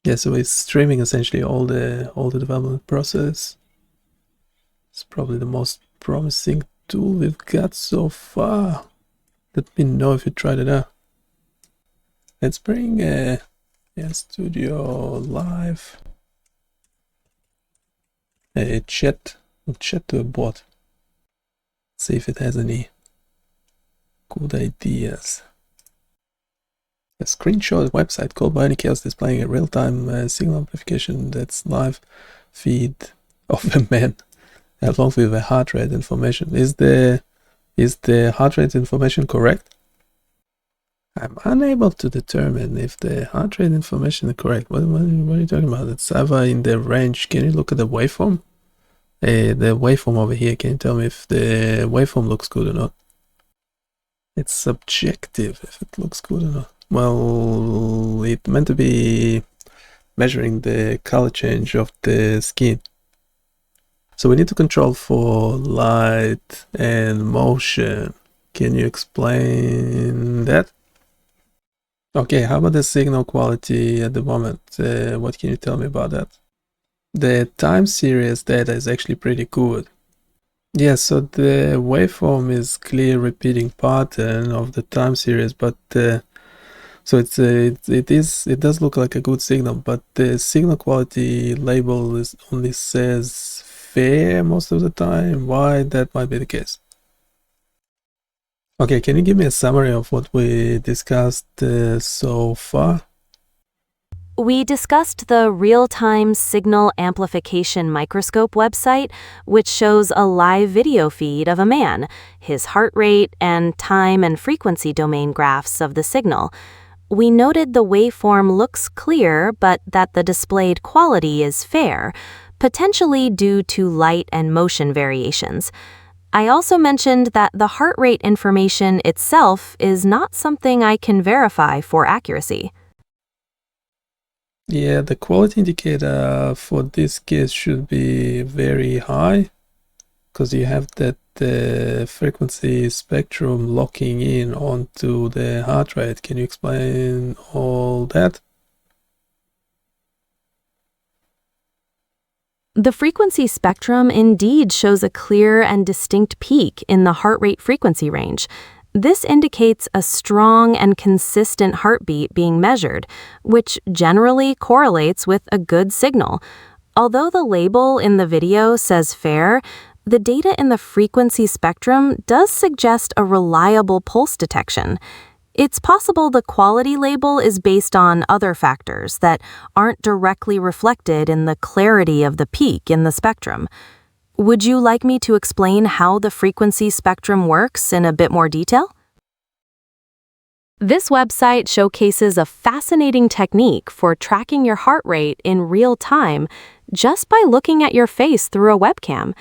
Yeah, so it's streaming essentially all the development process. It's probably the most promising tool we've got so far. Let me know if you tried it out. Let's bring Studio Live a chat to a bot. See if it has any good ideas. A screenshot website called BioniChaos displaying a real-time signal amplification that's live feed of a man along with the heart rate information. Is the heart rate information correct? I'm unable to determine if the heart rate information is correct. What are you talking about? It's either in the range. Can you look at the waveform? The waveform over here. Can you tell me if the waveform looks good or not? It's subjective if it looks good or not. Well, it's meant to be measuring the color change of the skin. So we need to control for light and motion. Can you explain that? Okay, how about the signal quality at the moment? What can you tell me about that? The time series data is actually pretty good. Yeah, so the waveform is clear repeating pattern of the time series, but so it does look like a good signal, but the signal quality label only says fair most of the time. Why that might be the case? Okay, can you give me a summary of what we discussed so far? We discussed the real-time Signal Amplification Microscope website, which shows a live video feed of a man, his heart rate, and time and frequency domain graphs of the signal. We noted the waveform looks clear, but that the displayed quality is fair, potentially due to light and motion variations. I also mentioned that the heart rate information itself is not something I can verify for accuracy. Yeah, the quality indicator for this case should be very high because you have that frequency spectrum locking in onto the heart rate. Can you explain all that? The frequency spectrum indeed shows a clear and distinct peak in the heart rate frequency range. This indicates a strong and consistent heartbeat being measured, which generally correlates with a good signal. Although the label in the video says fair, the data in the frequency spectrum does suggest a reliable pulse detection. It's possible the quality label is based on other factors that aren't directly reflected in the clarity of the peak in the spectrum. Would you like me to explain how the frequency spectrum works in a bit more detail? This website showcases a fascinating technique for tracking your heart rate in real time just by looking at your face through a webcam.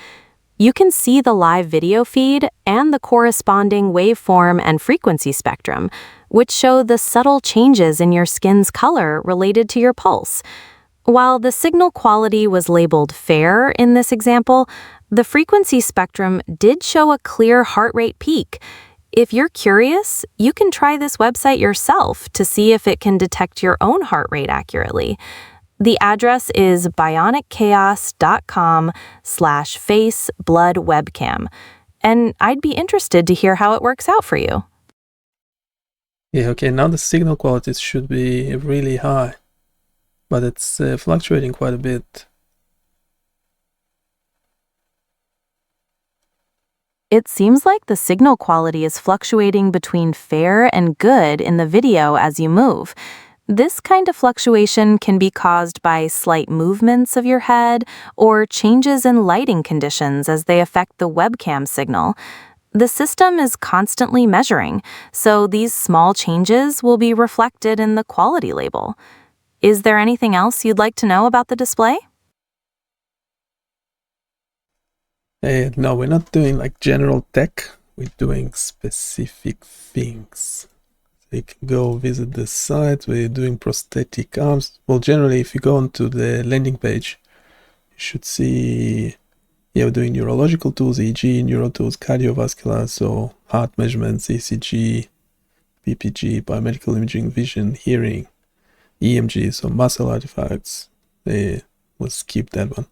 You can see the live video feed and the corresponding waveform and frequency spectrum, which show the subtle changes in your skin's color related to your pulse. While the signal quality was labeled fair in this example, the frequency spectrum did show a clear heart rate peak. If you're curious, you can try this website yourself to see if it can detect your own heart rate accurately. The address is bionichaos.com/face-blood-webcam, and I'd be interested to hear how it works out for you. Yeah, okay, now the signal quality should be really high, but it's fluctuating quite a bit. It seems like the signal quality is fluctuating between fair and good in the video as you move. This kind of fluctuation can be caused by slight movements of your head or changes in lighting conditions as they affect the webcam signal. The system is constantly measuring, so these small changes will be reflected in the quality label. Is there anything else you'd like to know about the display? No, we're not doing like general tech. We're doing specific things. You can go visit the site. We're doing prosthetic arms. Well, generally, if you go onto the landing page, you should see, yeah, we're doing neurological tools, EEG, neuro tools, cardiovascular, so heart measurements, ECG, PPG, biomedical imaging, vision, hearing, EMG, so muscle artifacts. We'll skip that one.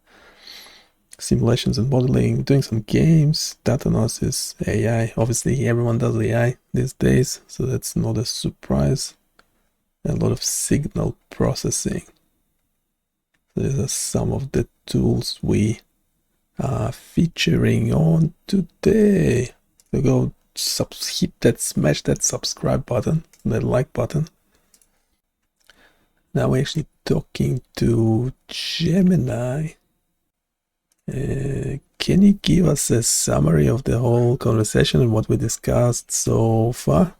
Simulations and modeling, doing some games, data analysis, AI. Obviously, everyone does AI these days, so that's not a surprise. A lot of signal processing. These are some of the tools we are featuring on today. So go smash that subscribe button, that like button. Now we're actually talking to Gemini. Can you give us a summary of the whole conversation and what we discussed so far?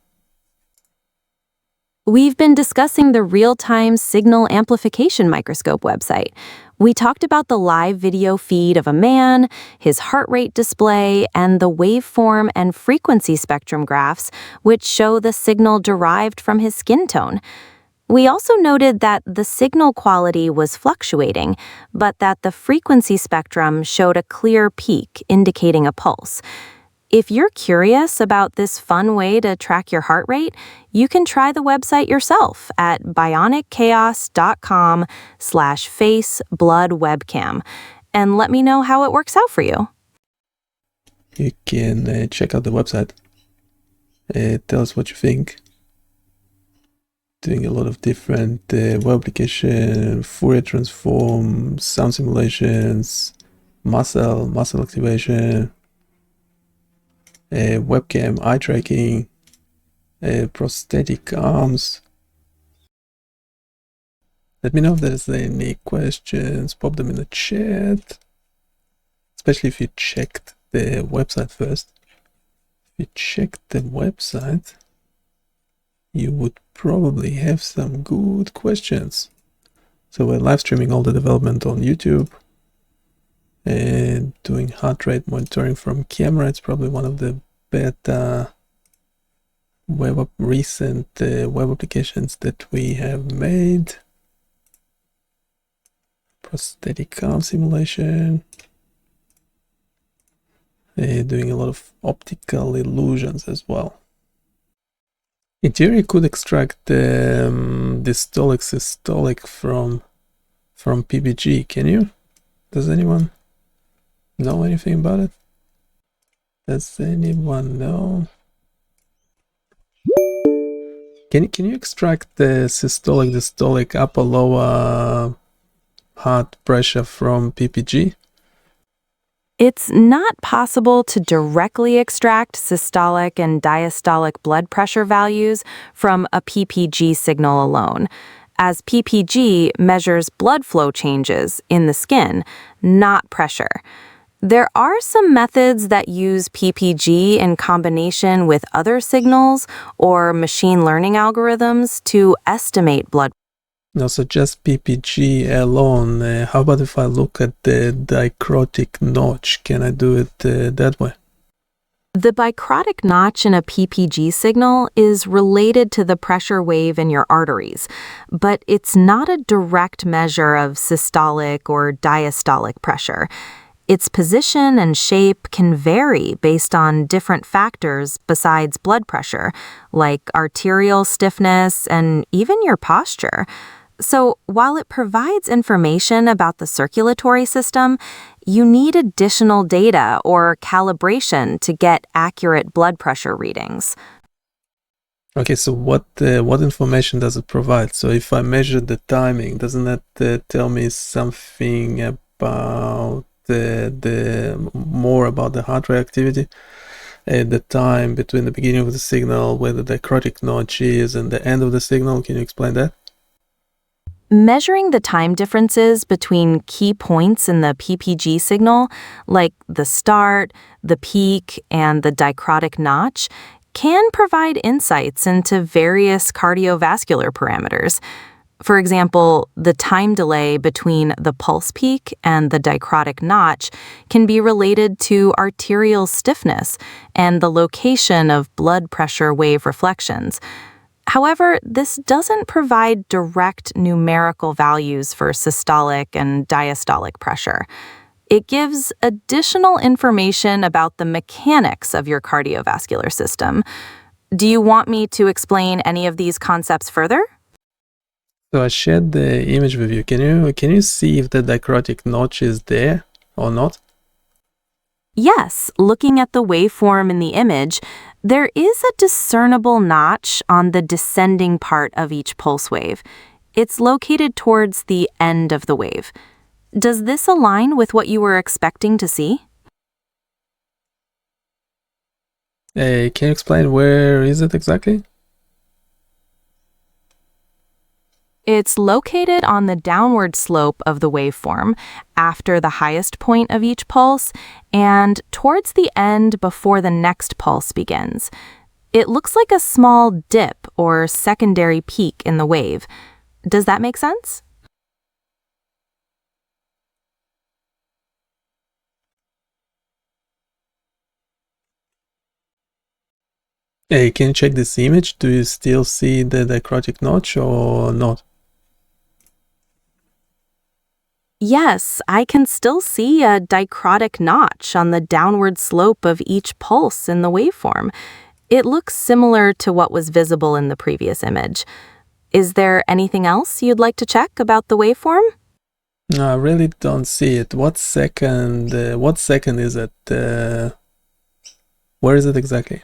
We've been discussing the real-time Signal Amplification Microscope website. We talked about the live video feed of a man, his heart rate display, and the waveform and frequency spectrum graphs, which show the signal derived from his skin tone. We also noted that the signal quality was fluctuating, but that the frequency spectrum showed a clear peak indicating a pulse. If you're curious about this fun way to track your heart rate, you can try the website yourself at bionichaos.com/face-blood-webcam and let me know how it works out for you. You can check out the website. Tell us what you think. Doing a lot of different web application, Fourier transform, sound simulations, muscle activation, webcam, eye tracking, prosthetic arms. Let me know if there's any questions. Pop them in the chat, especially if you checked the website first. If you checked the website, you would probably have some good questions. So we're live streaming all the development on YouTube and doing heart rate monitoring from camera. It's probably one of the better recent web applications that we have made. Prosthetic arm simulation. Doing a lot of optical illusions as well. In theory, you could extract diastolic, systolic from PPG. Can you? Does anyone know anything about it? Does anyone know? Can you extract the systolic, diastolic, upper, lower heart pressure from PPG? It's not possible to directly extract systolic and diastolic blood pressure values from a PPG signal alone, as PPG measures blood flow changes in the skin, not pressure. There are some methods that use PPG in combination with other signals or machine learning algorithms to estimate blood. No, so just PPG alone. How about if I look at the Dicrotic notch? Can I do it that way? The bicrotic notch in a PPG signal is related to the pressure wave in your arteries, but it's not a direct measure of systolic or diastolic pressure. Its position and shape can vary based on different factors besides blood pressure, like arterial stiffness and even your posture. So while it provides information about the circulatory system, you need additional data or calibration to get accurate blood pressure readings. Okay, so what information does it provide? So if I measure the timing, doesn't that tell me something about the more about the heart rate activity? The time between the beginning of the signal, where the dicrotic notch is, and the end of the signal. Can you explain that? Measuring the time differences between key points in the PPG signal, like the start, the peak, and the dicrotic notch, can provide insights into various cardiovascular parameters. For example, the time delay between the pulse peak and the dicrotic notch can be related to arterial stiffness and the location of blood pressure wave reflections. However, this doesn't provide direct numerical values for systolic and diastolic pressure. It gives additional information about the mechanics of your cardiovascular system. Do you want me to explain any of these concepts further? So I shared the image with you. Can you see if the dicrotic notch is there or not? Yes, looking at the waveform in the image, there is a discernible notch on the descending part of each pulse wave. It's located towards the end of the wave. Does this align with what you were expecting to see? Can you explain where is it exactly? It's located on the downward slope of the waveform, after the highest point of each pulse, and towards the end before the next pulse begins. It looks like a small dip or secondary peak in the wave. Does that make sense? Can you check this image? Do you still see the dicrotic notch or not? Yes, I can still see a dicrotic notch on the downward slope of each pulse in the waveform. It looks similar to what was visible in the previous image. Is there anything else you'd like to check about the waveform? No, I really don't see it. What second is it? Where is it exactly?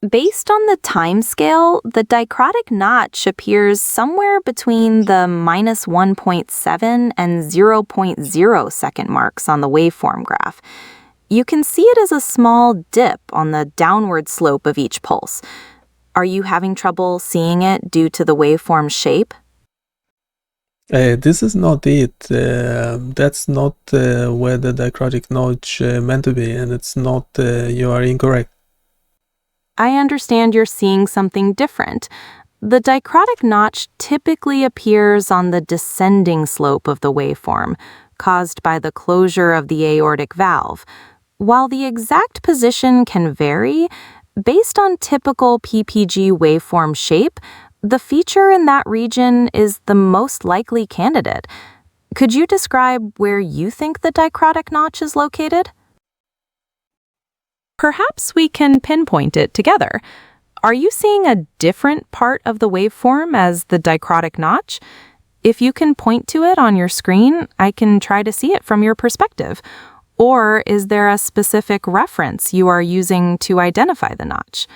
Based on the time scale, the dicrotic notch appears somewhere between the -1.7 and 0.0 second marks on the waveform graph. You can see it as a small dip on the downward slope of each pulse. Are you having trouble seeing it due to the waveform shape? This is not it. That's not where the dicrotic notch meant to be, and it's not. You are incorrect. I understand you're seeing something different. The dicrotic notch typically appears on the descending slope of the waveform, caused by the closure of the aortic valve. While the exact position can vary, based on typical PPG waveform shape, the feature in that region is the most likely candidate. Could you describe where you think the dicrotic notch is located? Perhaps we can pinpoint it together. Are you seeing a different part of the waveform as the dicrotic notch? If you can point to it on your screen, I can try to see it from your perspective. Or is there a specific reference you are using to identify the notch?